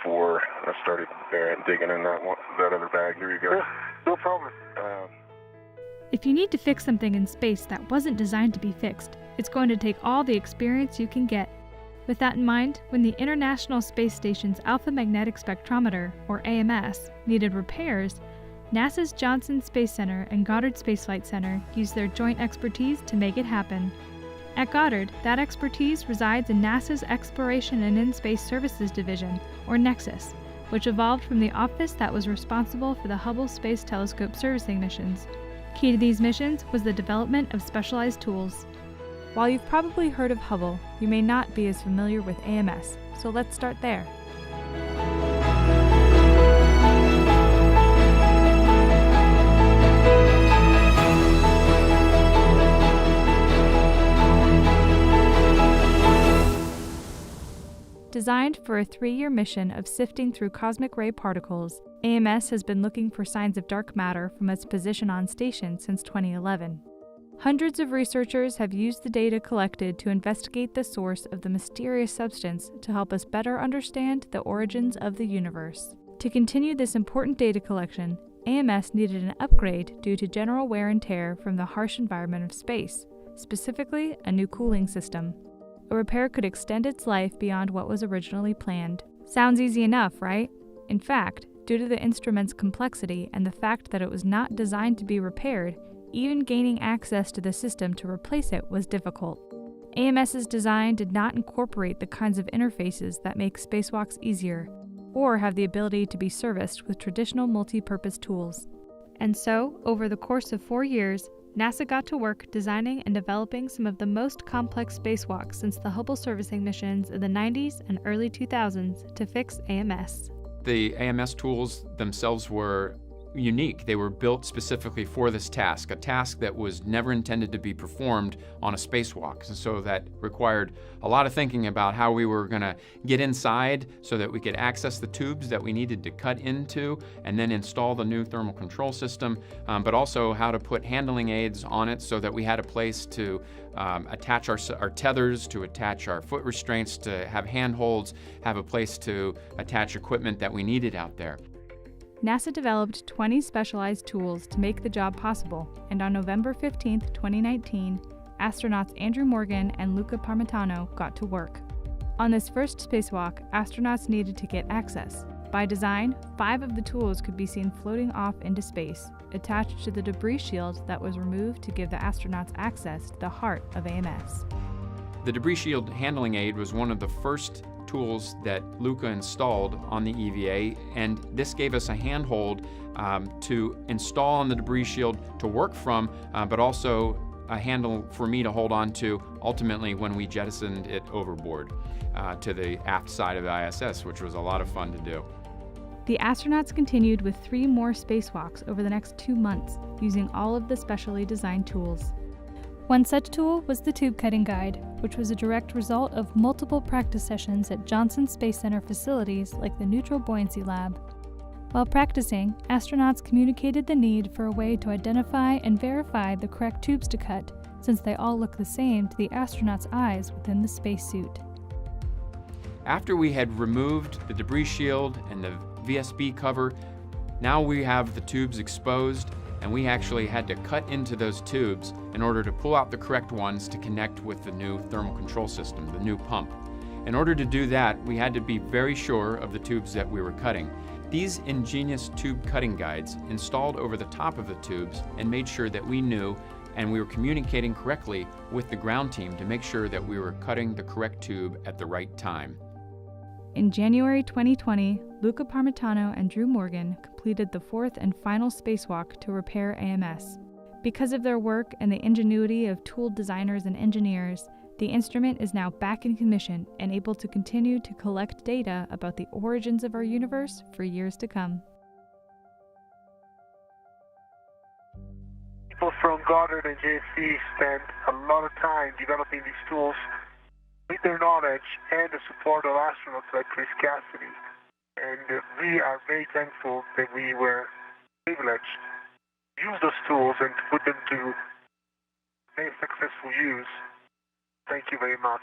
before I started digging in that other bag. Here you go. Yeah, no problem. If you need to fix something in space that wasn't designed to be fixed, it's going to take all the experience you can get. With that in mind, when the International Space Station's Alpha Magnetic Spectrometer, or AMS, needed repairs, NASA's Johnson Space Center and Goddard Space Flight Center used their joint expertise to make it happen. At Goddard, that expertise resides in NASA's Exploration and In-Space Services Division, or NExIS, which evolved from the office that was responsible for the Hubble Space Telescope servicing missions. Key to these missions was the development of specialized tools. While you've probably heard of Hubble, you may not be as familiar with AMS, so let's start there. Designed for a 3-year mission of sifting through cosmic ray particles, AMS has been looking for signs of dark matter from its position on station since 2011. Hundreds of researchers have used the data collected to investigate the source of the mysterious substance to help us better understand the origins of the universe. To continue this important data collection, AMS needed an upgrade due to general wear and tear from the harsh environment of space, specifically a new cooling system. A repair could extend its life beyond what was originally planned. Sounds easy enough, right? In fact, due to the instrument's complexity and the fact that it was not designed to be repaired, even gaining access to the system to replace it was difficult. AMS's design did not incorporate the kinds of interfaces that make spacewalks easier, or have the ability to be serviced with traditional multi-purpose tools. And so, over the course of 4 years, NASA got to work designing and developing some of the most complex spacewalks since the Hubble servicing missions in the 90s and early 2000s to fix AMS. The AMS tools themselves were unique. They were built specifically for this task, a task that was never intended to be performed on a spacewalk. And so that required a lot of thinking about how we were going to get inside so that we could access the tubes that we needed to cut into and then install the new thermal control system, but also how to put handling aids on it so that we had a place to attach our tethers, to attach our foot restraints, to have handholds, have a place to attach equipment that we needed out there. NASA developed 20 specialized tools to make the job possible, and on November 15, 2019, astronauts Andrew Morgan and Luca Parmitano got to work. On this first spacewalk, astronauts needed to get access. By design, 5 of the tools could be seen floating off into space, attached to the debris shield that was removed to give the astronauts access to the heart of AMS. The debris shield handling aid was one of the first tools that Luca installed on the EVA, and this gave us a handhold to install on the debris shield to work from, but also a handle for me to hold on to ultimately when we jettisoned it overboard to the aft side of the ISS, which was a lot of fun to do. The astronauts continued with 3 more spacewalks over the next 2 months, using all of the specially designed tools. One such tool was the tube cutting guide, which was a direct result of multiple practice sessions at Johnson Space Center facilities like the Neutral Buoyancy Lab. While practicing, astronauts communicated the need for a way to identify and verify the correct tubes to cut, since they all look the same to the astronauts' eyes within the spacesuit. After we had removed the debris shield and the VSB cover, now we have the tubes exposed, and we actually had to cut into those tubes in order to pull out the correct ones to connect with the new thermal control system, the new pump. In order to do that, we had to be very sure of the tubes that we were cutting. These ingenious tube cutting guides installed over the top of the tubes and made sure that we knew and we were communicating correctly with the ground team to make sure that we were cutting the correct tube at the right time. In January 2020, Luca Parmitano and Drew Morgan completed the 4th and final spacewalk to repair AMS. Because of their work and the ingenuity of tool designers and engineers, the instrument is now back in commission and able to continue to collect data about the origins of our universe for years to come. People from Goddard and JC spent a lot of time developing these tools with their knowledge and the support of astronauts like Chris Cassidy. And we are very thankful that we were privileged to use those tools and to put them to very successful use. Thank you very much.